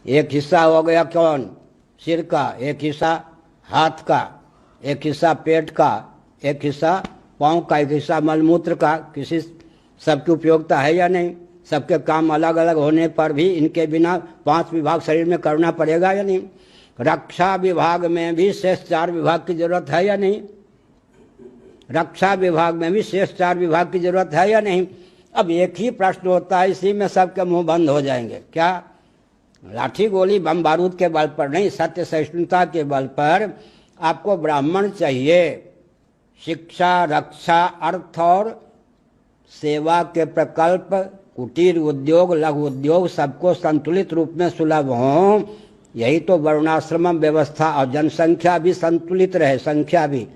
एक हिस्सा हो गया कौन, सिर का, एक हिस्सा हाथ का, एक हिस्सा पेट का, एक हिस्सा पाँव का, एक हिस्सा मलमूत्र का। किसी सबकी उपयोगिता है या नहीं? सबके काम अलग अलग होने पर भी इनके बिना 5 विभाग शरीर में करना पड़ेगा या नहीं? रक्षा विभाग में भी शेष 4 विभाग की जरूरत है या नहीं? रक्षा विभाग में भी शेष 4 विभाग की जरूरत है या नहीं? अब एक ही प्रश्न होता है, इसी में सबके मुंह बंद हो जाएंगे। क्या लाठी गोली बम बारूद के बल पर नहीं, सत्य सहिष्णुता के बल पर आपको ब्राह्मण चाहिए। शिक्षा, रक्षा, अर्थ और सेवा के प्रकल्प, कुटीर उद्योग, लघु उद्योग सबको संतुलित रूप में सुलभ हों, यही तो वर्णाश्रम व्यवस्था। और जनसंख्या भी संतुलित रहे, संख्या भी।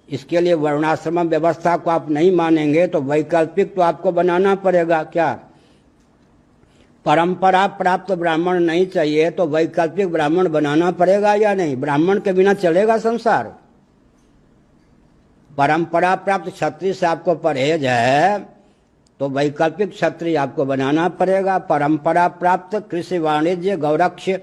इसके लिए वर्णाश्रम व्यवस्था को आप नहीं मानेंगे तो वैकल्पिक तो आपको बनाना पड़ेगा। क्या परंपरा प्राप्त ब्राह्मण नहीं चाहिए तो वैकल्पिक ब्राह्मण बनाना पड़ेगा या नहीं? ब्राह्मण के बिना चलेगा संसार? परंपरा प्राप्त क्षत्रिय से आपको परहेज है तो वैकल्पिक क्षत्रिय आपको बनाना पड़ेगा। परंपरा प्राप्त कृषि वाणिज्य गौरक्ष्य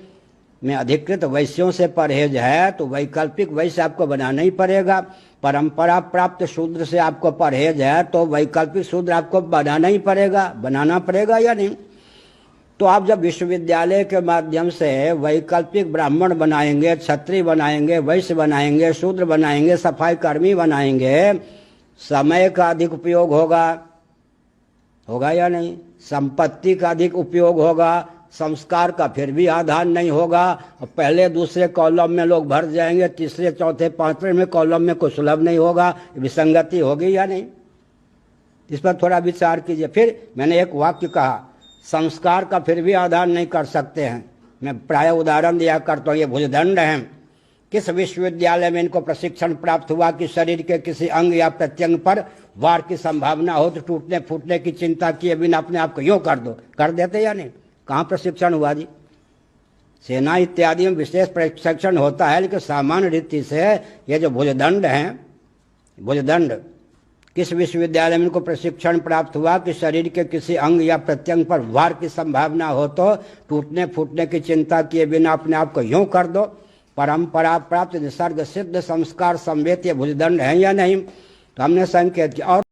में अधिकृत वैश्यों से परहेज है तो वैकल्पिक वैश्य आपको बनाना ही पड़ेगा। परंपरा प्राप्त शूद्र से आपको परहेज है तो वैकल्पिक शूद्र आपको बनाना ही पड़ेगा। बनाना पड़ेगा या नहीं? तो आप जब विश्वविद्यालय के माध्यम से वैकल्पिक ब्राह्मण बनाएंगे, क्षत्रिय बनाएंगे, वैश्य बनाएंगे, शूद्र बनाएंगे, सफाई कर्मी बनाएंगे, समय का अधिक उपयोग होगा या नहीं? संपत्ति का अधिक उपयोग होगा, संस्कार का फिर भी आधार नहीं होगा। पहले दूसरे कॉलम में लोग भर जाएंगे, तीसरे चौथे पांचवें में कॉलम में कोई सुलभ नहीं होगा। विसंगति होगी या नहीं? इस पर थोड़ा विचार कीजिए। फिर मैंने एक वाक्य कहा, संस्कार का फिर भी आधार नहीं कर सकते हैं। मैं प्राय उदाहरण दिया करता हूँ, ये भुजदंड हैं। किस विश्वविद्यालय में इनको प्रशिक्षण प्राप्त हुआ कि शरीर के किसी अंग या प्रत्यंग पर वार की संभावना हो तो टूटने फूटने की चिंता किए बिना अपने आप को यूं कर दो, कर देते या नहीं? कहाँ प्रशिक्षण हुआ जी? सेना इत्यादि में विशेष प्रशिक्षण होता है, लेकिन सामान्य रीति से ये जो भुजदंड हैं, भुजदंड किस विश्वविद्यालय में इनको प्रशिक्षण प्राप्त हुआ कि शरीर के किसी अंग या प्रत्यंग पर वार की संभावना हो तो टूटने फूटने की चिंता किए बिना अपने आप को यूं कर दो। परंपरा प्राप्त निसर्ग सिद्ध संस्कार संवेद ये भुजदंड है या नहीं? तो हमने संकेत किया। और